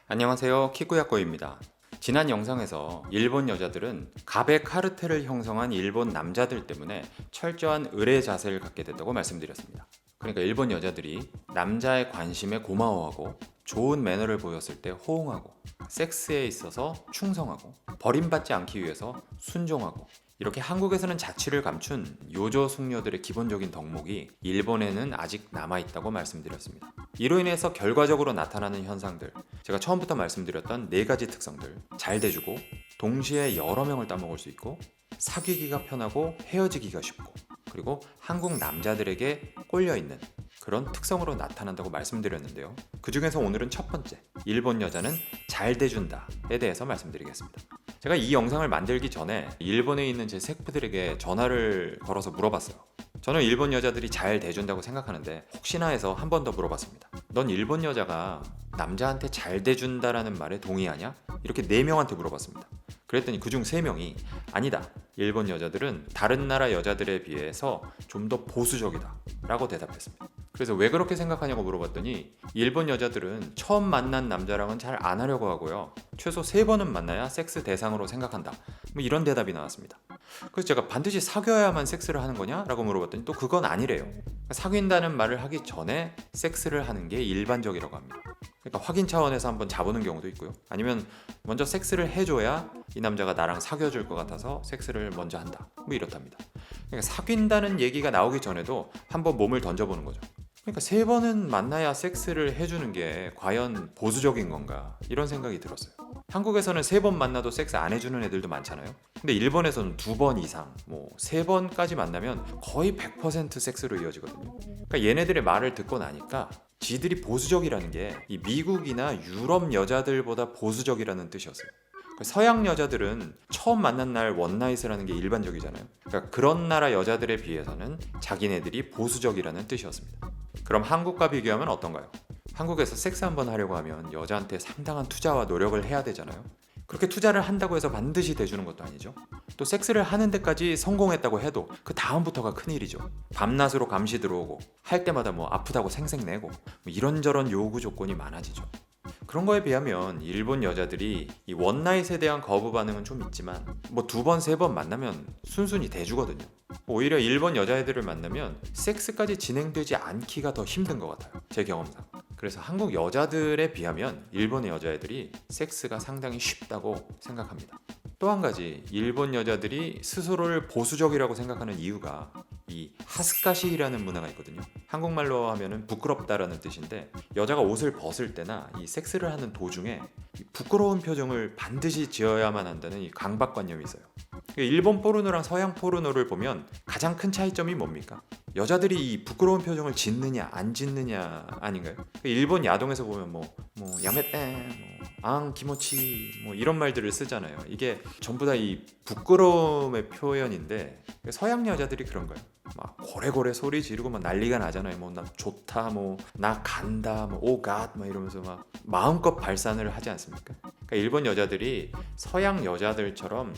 안녕하세요, 키쿠야코입니다. 지난 영상에서 일본 여자들은 갑의 카르텔을 형성한 일본 남자들 때문에 철저한 의뢰 자세를 갖게 된다고 말씀드렸습니다. 그러니까 일본 여자들이 남자의 관심에 고마워하고 좋은 매너를 보였을 때 호응하고, 섹스에 있어서 충성하고, 버림받지 않기 위해서 순종하고, 이렇게 한국에서는 자취를 감춘 요조 숙녀들의 기본적인 덕목이 일본에는 아직 남아있다고 말씀드렸습니다. 이로 인해서 결과적으로 나타나는 현상들, 제가 처음부터 말씀드렸던 4가지 특성들, 잘 대주고, 동시에 여러 명을 따먹을 수 있고, 사귀기가 편하고 헤어지기가 쉽고, 그리고 한국 남자들에게 꼴려있는 그런 특성으로 나타난다고 말씀드렸는데요. 그 중에서 오늘은 첫 번째, 일본 여자는 잘 대준다에 대해서 말씀드리겠습니다. 제가 이 영상을 만들기 전에 일본에 있는 제 셰프들에게 전화를 걸어서 물어봤어요. 저는 일본 여자들이 잘 대준다고 생각하는데 혹시나 해서 한 번 더 물어봤습니다. 넌 일본 여자가 남자한테 잘 대준다라는 말에 동의하냐? 이렇게 4명한테 물어봤습니다. 그랬더니 그중 3명이 아니다, 일본 여자들은 다른 나라 여자들에 비해서 좀 더 보수적이다 라고 대답했습니다. 그래서 왜 그렇게 생각하냐고 물어봤더니 일본 여자들은 처음 만난 남자랑은 잘 안 하려고 하고요, 최소 3번은 만나야 섹스 대상으로 생각한다, 뭐 이런 대답이 나왔습니다. 그래서 제가 반드시 사귀어야만 섹스를 하는 거냐? 라고 물어봤더니 또 그건 아니래요. 사귄다는 말을 하기 전에 섹스를 하는 게 일반적이라고 합니다. 그러니까 확인 차원에서 한번 자보는 경우도 있고요, 아니면 먼저 섹스를 해줘야 이 남자가 나랑 사귀어줄 것 같아서 섹스를 먼저 한다, 뭐 이렇답니다. 그러니까 사귄다는 얘기가 나오기 전에도 한번 몸을 던져보는 거죠. 그러니까 3번은 만나야 섹스를 해주는 게 과연 보수적인 건가, 이런 생각이 들었어요. 한국에서는 3번 만나도 섹스 안 해주는 애들도 많잖아요. 근데 일본에서는 2번 이상, 3번까지 만나면 거의 100% 섹스로 이어지거든요. 그러니까 얘네들의 말을 듣고 나니까 지들이 보수적이라는 게 이 미국이나 유럽 여자들보다 보수적이라는 뜻이었어요. 서양 여자들은 처음 만난 날 원나잇을 하는 게 일반적이잖아요. 그러니까 그런 나라 여자들에 비해서는 자기네들이 보수적이라는 뜻이었습니다. 그럼 한국과 비교하면 어떤가요? 한국에서 섹스 한번 하려고 하면 여자한테 상당한 투자와 노력을 해야 되잖아요. 그렇게 투자를 한다고 해서 반드시 대주는 것도 아니죠. 또 섹스를 하는 데까지 성공했다고 해도 그 다음부터가 큰일이죠. 밤낮으로 감시 들어오고, 할 때마다 아프다고 생색내고, 이런저런 요구 조건이 많아지죠. 그런 거에 비하면 일본 여자들이 이 원나잇에 대한 거부 반응은 좀 있지만 2번, 3번 만나면 순순히 대주거든요. 오히려 일본 여자애들을 만나면 섹스까지 진행되지 않기가 더 힘든 것 같아요, 제 경험상. 그래서 한국 여자들에 비하면 일본의 여자애들이 섹스가 상당히 쉽다고 생각합니다. 또 한 가지, 일본 여자들이 스스로를 보수적이라고 생각하는 이유가 이 하스카시라는 문화가 있거든요. 한국말로 하면은 부끄럽다라는 뜻인데, 여자가 옷을 벗을 때나 이 섹스를 하는 도중에 이 부끄러운 표정을 반드시 지어야만 한다는 이 강박관념이 있어요. 일본 포르노랑 서양 포르노를 보면 가장 큰 차이점이 뭡니까? 여자들이 이 부끄러운 표정을 짓느냐 안 짓느냐 아닌가요? 일본 야동에서 보면 야메떼, 앙 기모치 이런 말들을 쓰잖아요. 이게 전부 다 이 부끄러움의 표현인데, 서양 여자들이 그런가요? 막 고래고래 소리 지르고 막 난리가 나잖아요. 나 좋다, 나 간다, 오갓 이러면서 막 마음껏 발산을 하지 않습니까? 그러니까 일본 여자들이 서양 여자들처럼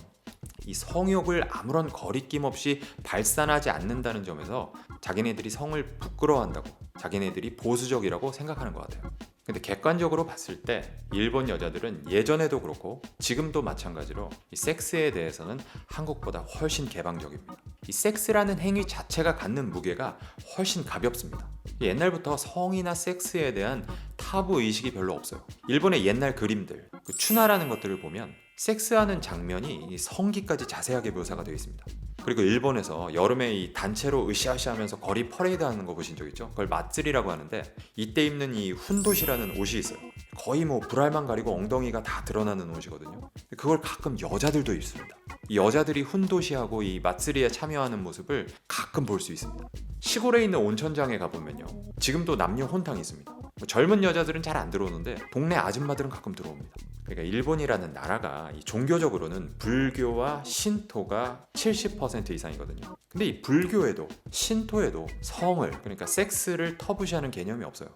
이 성욕을 아무런 거리낌 없이 발산하지 않는다는 점에서 자기네들이 성을 부끄러워한다고, 자기네들이 보수적이라고 생각하는 것 같아요. 근데 객관적으로 봤을 때 일본 여자들은 예전에도 그렇고 지금도 마찬가지로 이 섹스에 대해서는 한국보다 훨씬 개방적입니다. 이 섹스라는 행위 자체가 갖는 무게가 훨씬 가볍습니다. 옛날부터 성이나 섹스에 대한 타부 의식이 별로 없어요. 일본의 옛날 그림들, 그 추나라는 것들을 보면 섹스하는 장면이 성기까지 자세하게 묘사가 되어 있습니다. 그리고 일본에서 여름에 이 단체로 으쌰으쌰하면서 거리 퍼레이드 하는 거 보신 적 있죠? 그걸 마쓰리라고 하는데, 이때 입는 이 훈도시라는 옷이 있어요. 거의 불알만 가리고 엉덩이가 다 드러나는 옷이거든요. 그걸 가끔 여자들도 입습니다. 이 여자들이 훈도시하고 이 마쓰리에 참여하는 모습을 가끔 볼 수 있습니다. 시골에 있는 온천장에 가보면요, 지금도 남녀 혼탕이 있습니다. 젊은 여자들은 잘 안 들어오는데 동네 아줌마들은 가끔 들어옵니다. 그러니까 일본이라는 나라가 이 종교적으로는 불교와 신토가 70% 이상이거든요. 근데 이 불교에도 신토에도 성을, 그러니까 섹스를 터부시하는 개념이 없어요.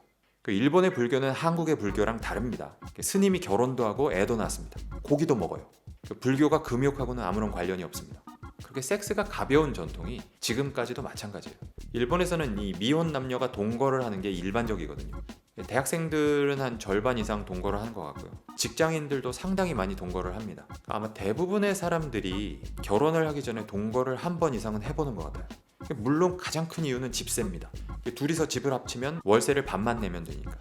그 일본의 불교는 한국의 불교랑 다릅니다. 스님이 결혼도 하고 애도 낳습니다. 고기도 먹어요. 불교가 금욕하고는 아무런 관련이 없습니다. 그렇게 섹스가 가벼운 전통이 지금까지도 마찬가지예요. 일본에서는 이 미혼 남녀가 동거를 하는 게 일반적이거든요. 대학생들은 한 절반 이상 동거를 하는 것 같고요. 직장인들도 상당히 많이 동거를 합니다. 아마 대부분의 사람들이 결혼을 하기 전에 동거를 한 번 이상은 해보는 것 같아요. 물론 가장 큰 이유는 집세입니다. 둘이서 집을 합치면 월세를 반만 내면 되니까.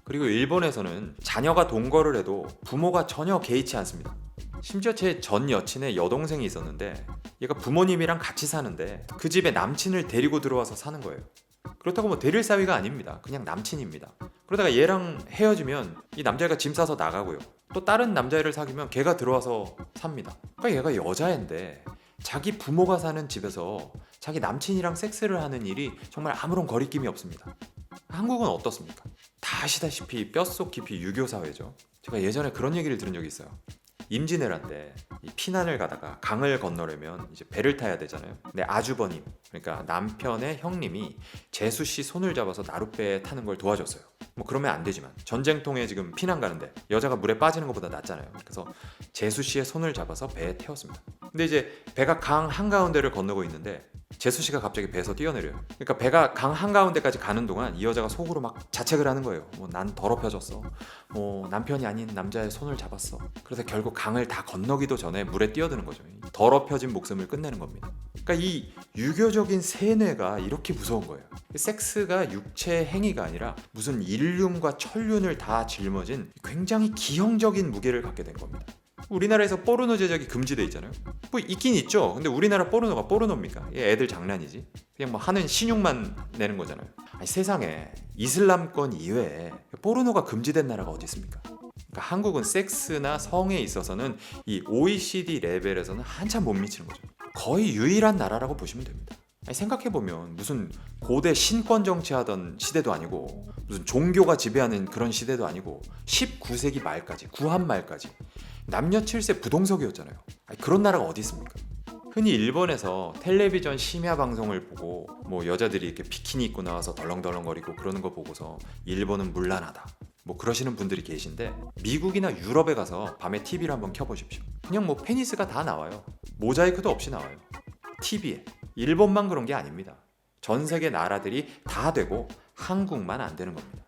그리고 일본에서는 자녀가 동거를 해도 부모가 전혀 개의치 않습니다. 심지어 제 전 여친의 여동생이 있었는데 얘가 부모님이랑 같이 사는데 그 집에 남친을 데리고 들어와서 사는 거예요. 그렇다고 뭐 데릴 사위가 아닙니다. 그냥 남친입니다. 그러다가 얘랑 헤어지면 이 남자애가 짐 싸서 나가고요. 또 다른 남자애를 사귀면 걔가 들어와서 삽니다. 그러니까 얘가 여자애인데 자기 부모가 사는 집에서 자기 남친이랑 섹스를 하는 일이 정말 아무런 거리낌이 없습니다. 한국은 어떻습니까? 다 아시다시피 뼛속 깊이 유교 사회죠. 제가 예전에 그런 얘기를 들은 적이 있어요. 임진왜란 이 피난을 가다가 강을 건너려면 이제 배를 타야 되잖아요. 근데 아주버님, 그러니까 남편의 형님이 제수 씨 손을 잡아서 나룻배에 타는 걸 도와줬어요. 뭐 그러면 안 되지만 전쟁통에 지금 피난 가는데 여자가 물에 빠지는 것보다 낫잖아요. 그래서 제수 씨의 손을 잡아서 배에 태웠습니다. 근데 이제 배가 강 한가운데를 건너고 있는데 제수 씨가 갑자기 배에서 뛰어내려요. 그러니까 배가 강 한가운데까지 가는 동안 이 여자가 속으로 막 자책을 하는 거예요. 뭐 난 더럽혀졌어. 뭐 남편이 아닌 남자의 손을 잡았어. 그래서 결국 강을 다 건너기도 전에 물에 뛰어드는 거죠. 더럽혀진 목숨을 끝내는 겁니다. 그러니까 이 유교적인 세뇌가 이렇게 무서운 거예요. 섹스가 육체 행위가 아니라 무슨 일륜과 천륜을 다 짊어진 굉장히 기형적인 무게를 갖게 된 겁니다. 우리나라에서 포르노 제작이 금지돼 있잖아요. 뭐 있긴 있죠. 근데 우리나라 포르노가 포르노입니까? 애들 장난이지. 그냥 뭐 하는 신용만 내는 거잖아요. 아니, 세상에 이슬람권 이외에 포르노가 금지된 나라가 어디 있습니까? 그러니까 한국은 섹스나 성에 있어서는 이 OECD 레벨에서는 한참 못 미치는 거죠. 거의 유일한 나라라고 보시면 됩니다. 아니, 생각해보면 무슨 고대 신권 정치하던 시대도 아니고 무슨 종교가 지배하는 그런 시대도 아니고 19세기 말까지, 구한 말까지 남녀 7세 부동석이었잖아요. 아니, 그런 나라가 어디 있습니까? 흔히 일본에서 텔레비전 심야 방송을 보고 뭐 여자들이 이렇게 비키니 입고 나와서 덜렁덜렁거리고 그러는 거 보고서 일본은 문란하다 뭐 그러시는 분들이 계신데 미국이나 유럽에 가서 밤에 TV를 한번 켜보십시오. 그냥 뭐 페니스가 다 나와요. 모자이크도 없이 나와요. TV에. 일본만 그런 게 아닙니다. 전 세계 나라들이 다 되고 한국만 안 되는 겁니다.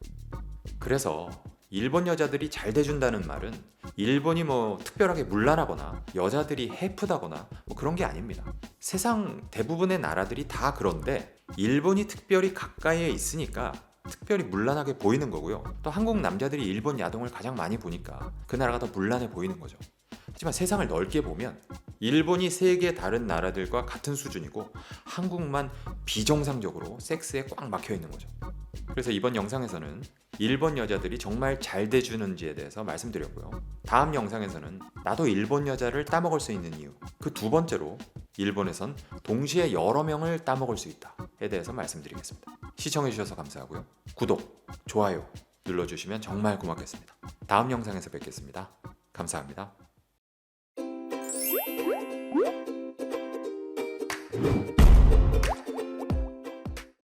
그래서 일본 여자들이 잘 돼준다는 말은 일본이 뭐 특별하게 문란하거나 여자들이 해프다거나 뭐 그런 게 아닙니다. 세상 대부분의 나라들이 다 그런데 일본이 특별히 가까이에 있으니까 특별히 문란하게 보이는 거고요. 또 한국 남자들이 일본 야동을 가장 많이 보니까 그 나라가 더 문란해 보이는 거죠. 하지만 세상을 넓게 보면 일본이 세계 다른 나라들과 같은 수준이고 한국만 비정상적으로 섹스에 꽉 막혀 있는 거죠. 그래서 이번 영상에서는 일본 여자들이 정말 잘 돼주는지에 대해서 말씀드렸고요. 다음 영상에서는 나도 일본 여자를 따먹을 수 있는 이유, 그 두 번째로 일본에선 동시에 여러 명을 따먹을 수 있다에 대해서 말씀드리겠습니다. 시청해주셔서 감사하고요. 구독, 좋아요 눌러주시면 정말 고맙겠습니다. 다음 영상에서 뵙겠습니다. 감사합니다.